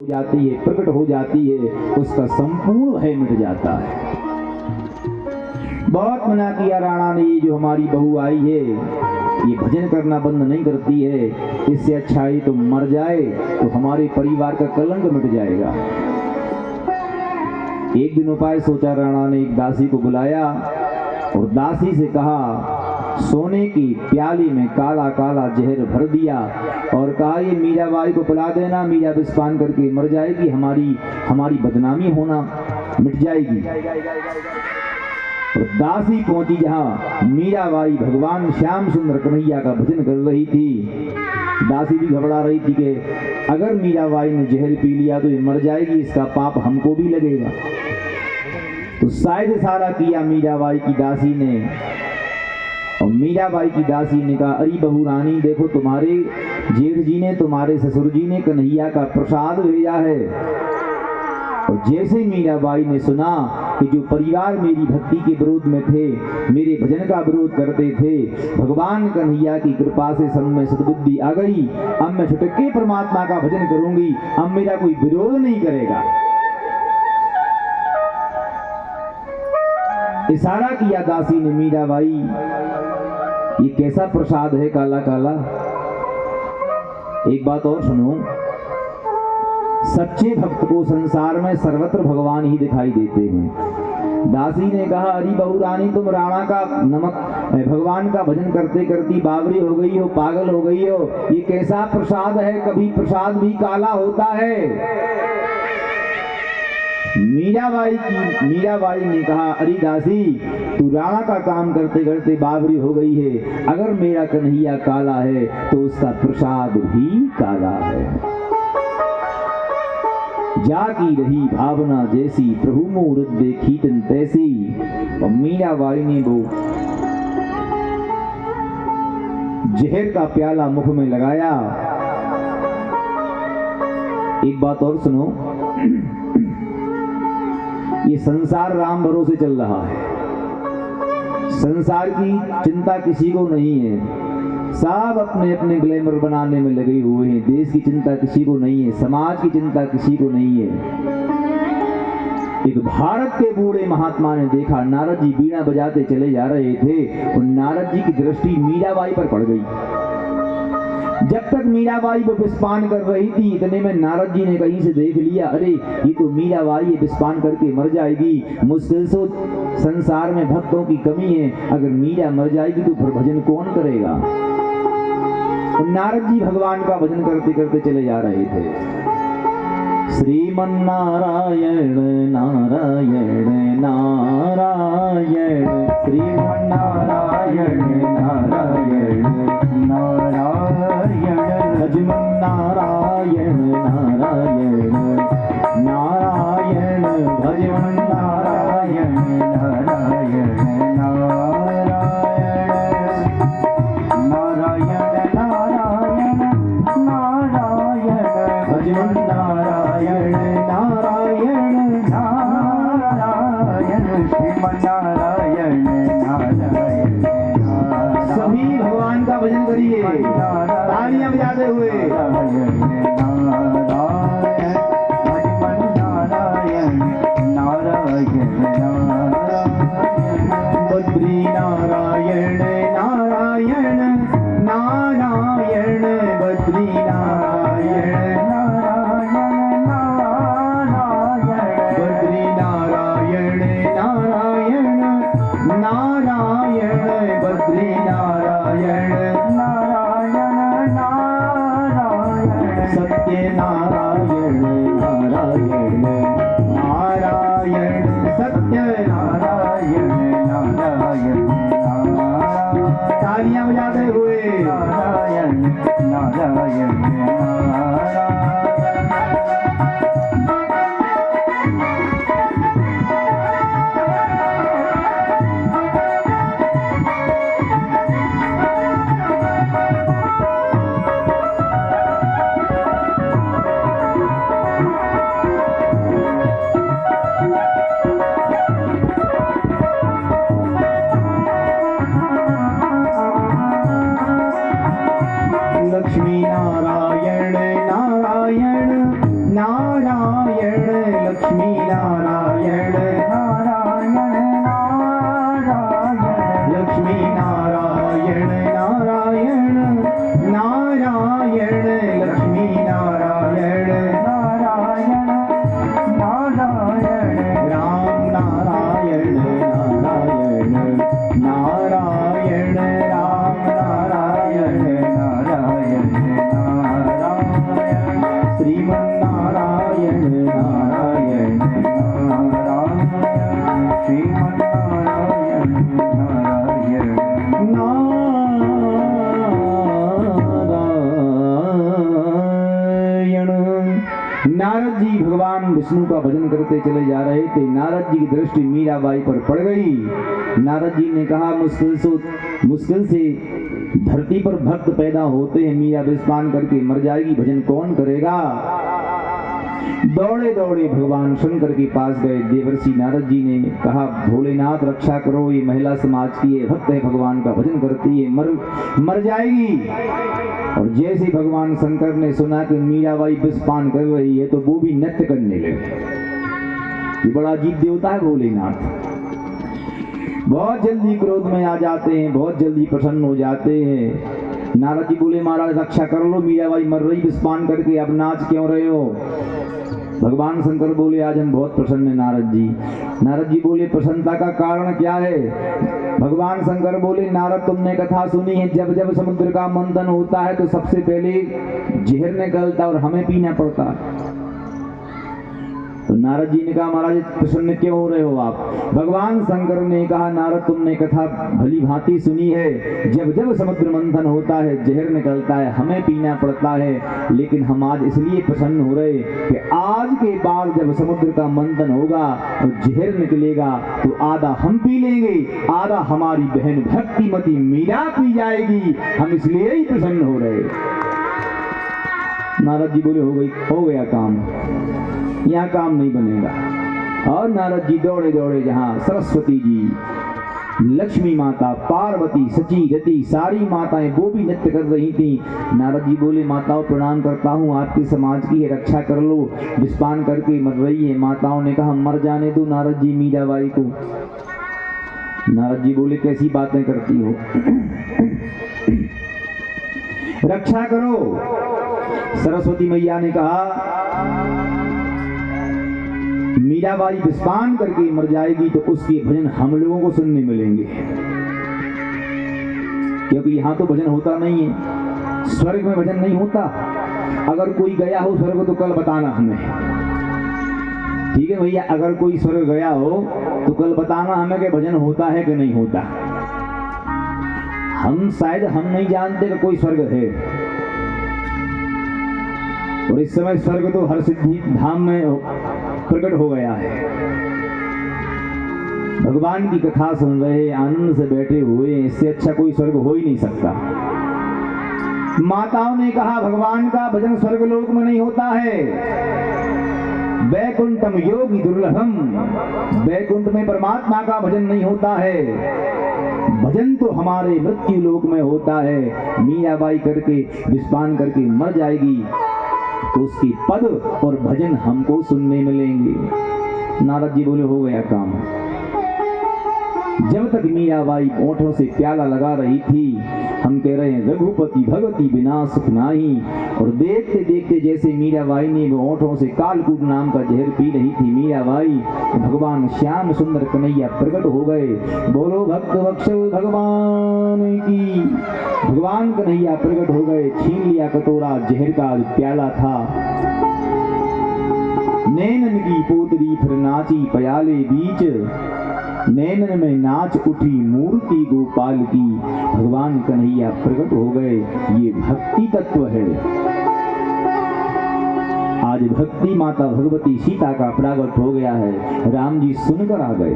जाती है, प्रकट हो जाती है, उसका संपूर्ण भय मिट जाता है। बहुत मना किया राणा ने, ये जो हमारी बहू आई है ये भजन करना बंद नहीं करती है, इससे अच्छा है तो मर जाए तो हमारे परिवार का कलंक मिट जाएगा। एक दिन उपाय सोचा राणा ने, एक दासी को बुलाया और दासी से कहा, सोने की प्याली में काला काला जहर भर दिया और कहा ये मीराबाई को पिला देना, मीरा विषपान करके मर जाएगी, हमारी बदनामी होना मिट जाएगी। और दासी पहुंची जहां मीराबाई भगवान श्याम सुंदर कन्हैया का भजन कर रही थी। दासी भी घबरा रही थी कि अगर मीराबाई ने जहर पी लिया तो ये मर जाएगी, इसका पाप हमको भी लगेगा। तो शायद इशारा किया मीराबाई की दासी ने, और मीराबाई की दासी ने कहा, अरे बहू रानी देखो, तुम्हारे जेठ जी ने, तुम्हारे ससुर जी ने कन्हैया का प्रसाद भेजा है। और जैसे मीराबाई ने सुना कि जो परिवार मेरी भक्ति के विरोध में थे, मेरे भजन का विरोध करते थे, भगवान कन्हैया की कृपा से सब में सद्बुद्धि आ गई, अब मैं छुटके परमात्मा का भजन करूंगी, अब मेरा कोई विरोध नहीं करेगा। इशारा किया दासी ने, मीराबाई ये कैसा प्रसाद है काला काला। एक बात और सुनो, सच्चे भक्त को संसार में सर्वत्र भगवान ही दिखाई देते हैं। दासी ने कहा, अरे बहू रानी तुम राणा का भगवान का भजन करते करती बावरी हो गई हो, पागल हो गई हो, ये कैसा प्रसाद है, कभी प्रसाद भी काला होता है। मीराबाई ने कहा, अरे दासी तू राणा का काम करते करते बावरी हो गई है, अगर मेरा कन्हैया काला है तो उसका प्रसाद भी काला है। जाकी रही भावना जैसी, प्रभु मूरत देखी तन तैसी। और मीराबाई ने वो जहर का प्याला मुख में लगाया। एक बात और सुनो, ये संसार राम भरोसे चल रहा है, संसार की चिंता किसी को नहीं है, सब अपने अपने ग्लैमर बनाने में लगे हुए हैं, देश की चिंता किसी को नहीं है, समाज की चिंता किसी को नहीं है। एक भारत के बूढ़े महात्मा ने देखा, नारद जी बीड़ा बजाते चले जा रहे थे और नारद जी की दृष्टि मीराबाई पर पड़ गई। जब तक मीराबाई वो विषपान कर रही थी, इतने में नारद जी ने कहीं से देख लिया, अरे ये तो मीराबाई ये विषपान करके मर जाएगी, मुश्किल से संसार में भक्तों की कमी है, अगर मीरा मर जाएगी तो फिर भजन कौन करेगा। तो नारद जी भगवान का भजन करते करते चले जा रहे थे। श्रीमन नारायण नारायण नारायण, श्रीमन नारायण नारायण नारायण, भजमन नारायण नारायण नारायण, भजमन नारायण नारायण नारायण नारायण नारायण नारायण, भजमन नारायण नारायण नारायण, श्रीमन नारायण नारायण। सभी भगवान का भजन करिए, तालियां बजाते हुए। बद्री नारायण नारायण नारायण, बद्री नारायण नारायण नारायण, बद्री नारायण नारायण नारायण, बद्री नारायण नारायण नारायण। नारायण नारायण श्रीमन्नारायण नारायण नारायण। नारद जी भगवान विष्णु का भजन करते चले जा रहे थे। नारद जी की दृष्टि मीराबाई पर पड़ गई। नारद जी ने कहा मुश्किल से धरती पर भक्त पैदा होते हैं, मीरा विषपान करके मर जाएगी, भजन कौन करेगा। दौड़े दौड़े भगवान शंकर के पास गए। देवर्षि नारद जी ने कहा भोलेनाथ रक्षा करो, ये महिला समाज की है, भक्त है, भगवान का भजन करती है, मर जाएगी। और जैसे भगवान शंकर ने सुना कि मीराबाई विषपान कर रही है तो वो भी नृत्य करने लगे। ये बड़ा अजीब देवता है भोलेनाथ। बहुत जल्दी क्रोध में आ जाते हैं, बहुत जल्दी प्रसन्न हो जाते हैं। नारद जी बोले महाराज रक्षा कर लो, मीराबाई मर रही विषपान करके, अब नाच क्यों रहे हो। भगवान शंकर बोले आज हम बहुत प्रसन्न हैं नारद जी। नारद जी बोले प्रसन्नता का कारण क्या है। भगवान शंकर बोले नारद तुमने कथा सुनी है, जब जब समुद्र का मंथन होता है तो सबसे पहले जहर निकलता और हमें पीना पड़ता है। तो नारद जी ने कहा महाराज प्रसन्न क्यों हो रहे हो आप। भगवान शंकर ने कहा नारद तुमने कथा भली भांति सुनी है, जब जब समुद्र मंथन होता है जहर निकलता है, हमें पीना पड़ता है, लेकिन हम आज इसलिए प्रसन्न हो रहे कि आज के बाद जब समुद्र का मंथन होगा तो जहर निकलेगा तो आधा हम पी लेंगे, आधा हमारी बहन भक्तिमती मीरा पी जाएगी, हम इसलिए ही प्रसन्न हो रहे। नारद जी बोले हो गया काम, यहाँ काम नहीं बनेगा। और नारद जी दौड़े दौड़े जहाँ सरस्वती जी, लक्ष्मी माता, पार्वती, सची, रति, सारी माताएं वो भी नृत्य कर रही थी। नारद जी बोले माताओं प्रणाम करता हूँ, आपके समाज की है, रक्षा कर लो, विषपान करके मर रही है। माताओं ने कहा मर जाने दो नारद जी मीराबाई को। नारद जी बोले कैसी बातें करती हो, रक्षा करो। सरस्वती मैया ने कहा मीराबाई विषपान करके मर जाएगी तो उसके भजन हम लोगों को सुनने मिलेंगे, क्योंकि यहाँ तो भजन होता नहीं है, स्वर्ग में भजन नहीं होता। अगर कोई गया हो स्वर्ग तो कल बताना हमें, ठीक है भैया। अगर कोई स्वर्ग गया हो तो कल बताना हमें कि भजन होता है कि नहीं होता। हम शायद हम नहीं जानते कि कोई स्वर्ग है। और इस समय स्वर्ग तो हर सिद्धि धाम में प्रकट हो गया है। भगवान की कथा सुन रहे, आनंद से बैठे हुए, इससे अच्छा कोई स्वर्ग हो ही नहीं सकता। माताओं ने कहा भगवान का भजन स्वर्गलोक में नहीं होता है, वैकुंठम योगी दुर्लभम, वैकुंठ में परमात्मा का भजन नहीं होता है, भजन तो हमारे मृत्यु लोक में होता है। मीराबाई करके विषपान करके मर जाएगी तो उसकी पद और भजन हमको सुनने मिलेंगे। नारद जी बोले हो गया काम। जब तक मीराबाई ओंठों से प्याला लगा रही थी, हम कह रहे हैं रघुपति भगति बिना सुख नाही, और देखते देखते जैसे मीराबाई ने वो ओंठों से कालकूट नाम का जहर पी रही थी मीराबाई, तो भगवान श्याम सुंदर कन्हैया प्रकट हो गए। बोलो भक्त वत्सल भगवान की। भगवान कन्हैया प्रकट हो गए, छीन लिया कटोरा, जहर का प्याला था। नैनन की पोतरी फिर नाची प्याले बीच, नैनन में नाच उठी मूर्ति गोपाल की। भगवान कन्हैया प्रकट हो गए, ये भक्ति तत्व है। आज भक्ति माता भगवती सीता का प्रकट हो गया है। राम जी सुनकर आ गए।